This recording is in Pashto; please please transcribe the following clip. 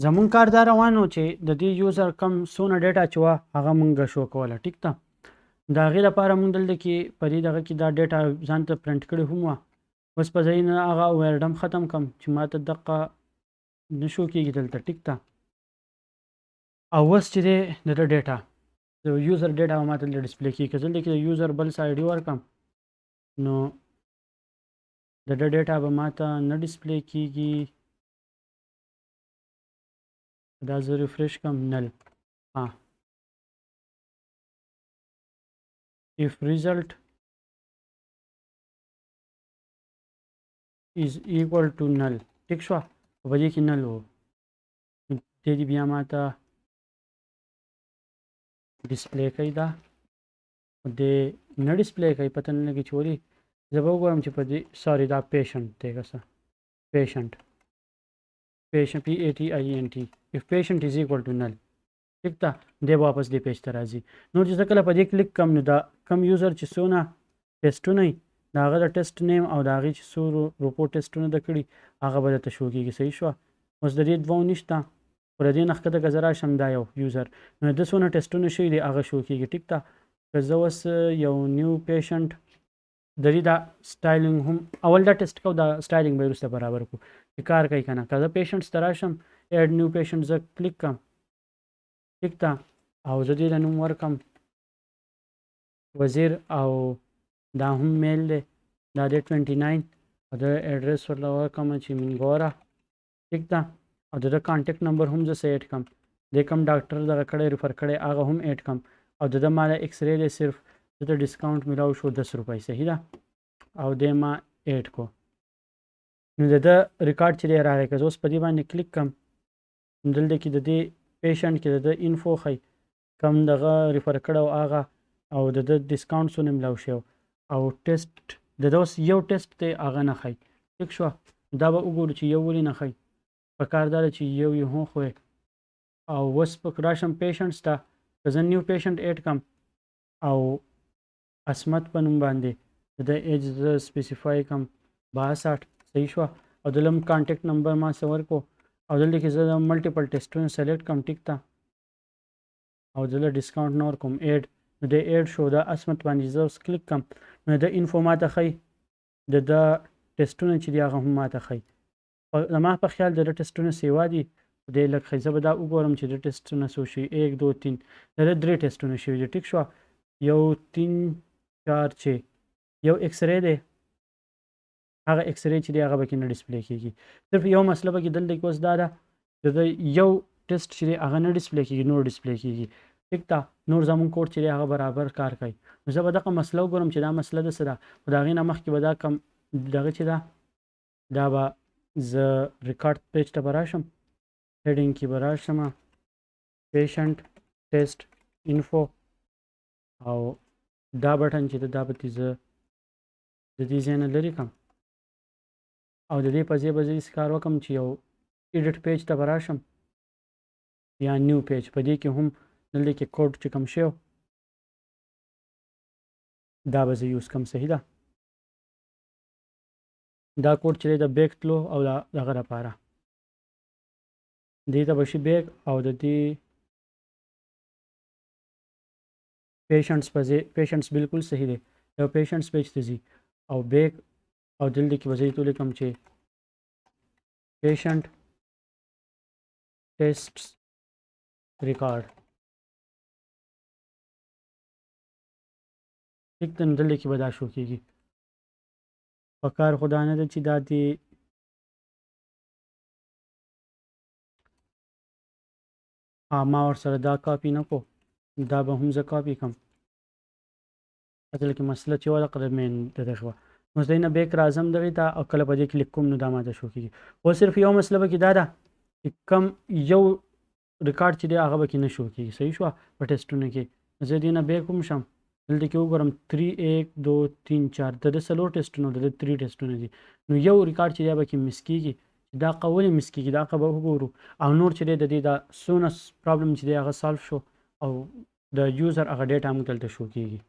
زمون کار دا روان و چې د دې یوزر کم څونه ډیټا چې وه هغه مونږ شو کوله. ټیک ده، د هغې لپاره مونږ دلته کې په دې دغه کې دا ډیټا ځان ته پرنټ کړې هم وه. اوس په ځای نه هغه ویرډم ختم کړم چې ما ته دقه نه شو کېږي دلته. ټیک ده، او اوس چې دی د ده ډیټا د یوزر ډیټا به ما ته دلته ډسپلی کېږي. که دلته کې د یوزر بل څه آی ډي ورکړم نو د ده ډیټا به ما ته نه ډسپلی کېږي. دا زه ریفریش کړم نل. if result is equal to null ټیک شوه، په دې کې نل و، دې دې بیا ما ته ډسپلی کوي. دا دې نه ډسپلی کوي، پته نه لګي چې ولې. زه به وګورم چې په دې سوري دا پیشنټ دی که څه پیشنټ PATIENT if patient is equal to null. ټیک ده، دی واپس دې پیج ته راځي. نور چې زه کله په دې کلیک کوم نو دا کم یوزر چې څونه ټیسټونه وي د هغه د ټیسټ نیم او د هغې چې څو روپو ټیسټونه ده کړي هغه به درته شو کېږي. صحیح شوه. اوس د دې دوو نشته، خو د دې نه ښکته که زه راشم دا یو یوزر نو د څونه ټیسټونه شوي دي هغه شو کېږي. ټیک ده، که زه اوس یو نیو پیشنټ د دې دا سټایلینګ هم اول دا ټیسټ کوو، دا سټایلینګ به یې وروسته برابر کړو چې کار کوي که نه. که زه پیشنټس ته راشم ایډ نیو پیشنټ زه کلیک کړم. ټیک ده، او زه دې له نوم ورکړم وزیر او دا هم میل دی، دا دی 29 او د ایډرس ورله ورکړم چې منګوره. ټیک ده، او د ده کانټیکټ نمبر هم زه څه ایډ کړم، د کوم ډاکټر دغه کړی ریفر کړی هغه هم ایډ کړم، او د ده ما د ایکس رې دی صرف دته ډسکاونټ میلاو شو 10 روپۍ. صحیح ده، او دی ما ایډ کو. نو د ده ریکارډ چې دی راغی، که زه اوس په دې باندې کلیک کړم دلته کې د دې پیشنټ کې د ده انفو ښایي کم دغه ریفر کړی او هغه او د ده ډسکاونټ څونه میلاو شوی او ټیسټ د ده اوس یو ټیسټ دی هغه نه ښایي. ټیک شوه، دا به وګورو چې یو ولې نه ښایي. په کار دا ده چې یو یې هم خوی. او اوس په راشم پیشنټس ته، که زه نیو پیشنټ ایډ کړم او عصمت په نوم باندې د ده ایج زه سپیسیفای کړم 62. صحیح شوه، او دلته هم کانټیکټ نمبر ما څه ورکړو او دلته کې زه د ملټیپل ټیسټونه سلیکټ کړم. ټیک ده، او دلته ډسکاونټ نه ورکوم ایډ، نو د ایډ شو د عصمت باندې زه اوس کلیک کړم نو د انفو ما ته ښایي، د ده ټیسټونه چې دي هغه هم ما ته ښایي. زما په خیال د ده ټیسټونه سیوا دي، دی لږ ښایي. زه به دا وګورم چې د ټیسټونه څو شوي 1 2 3 د ده 3 ټیسټونه شوي دي. ټیک شوه، 1 3 4 6 یو ایکس رې دی، هغه ایکس رې چې دی هغه به کې نه ډسپلی کېږي. صرف یو مسله به کې دلته کې اوس دا ده د ده یو ټیسټ چې دی هغه نه ډسپلی کېږي، نور ډسپلی کېږي. ټیک ده، نور زموږ کوډ چې دی هغه برابر کار کوي. نو زه به دغه مسله وګورم چې دا مسله ده څه ده، خو د هغې نه مخکې به دا کم دغه چې ده دا به زه ریکارډ پیج ته به راشم، هیډینګ کې به راشم پیشنټ ټیسټ انفو، او دا بټن چې ده دا به زه د دې ځای نه لرې کړم او د دې په ځای به زه داسې کار وکړم چې یو ایډیټ پیج ته به راشم یا نیو پیج. په دې کې هم دلته کې کوډ چې کوم شی دا به زه یوز کړم. صحیح ده، دا کوډ چې دی د بیک تلو او دغه لپاره دې ته به شي بیک، او د دې پیشنټس په ځای پیشنټس بالکل صحیح دی، یو پیشنټس پیج ته ځي او بیک، او دلته کې به زه یې ولیکم چې پیشنټ ټیسټس ریکارډ. ټیک ده، نو دلته کې به دا شو کېږي. په کار خو دا نه ده چې دا دې ما ورسره دا کاپي نه کړو، دا به هم زه کاپي کړم. دلته کې مسله چې وه دغه د مین د دغه وه. نو زه نه بیک راځم دغې ته او کله په دې کلیک کوم نو دا ماته شو کېږي. خو صرف یو مسله به کې دا ده چې کم یو ریکارډ چې دی هغه به کې نه شو کېږي. صحیح شوه، په ټیسټونو کې زه دې نه بیک هم شم، دلته کې وګورم 3 1 2 3 4 د ده 4 ټیسټونه د ده 3 ټیسټونه دي. نو یو ریکارډ چې دی به کې مس کېږي، دا ولې مس کېږي دا به وګورو، او نور چې دی د دې دا څونه پرابلم چې دی هغه سالف شو او د یوزر هغه ډیټا موږ دلته شو کېږي.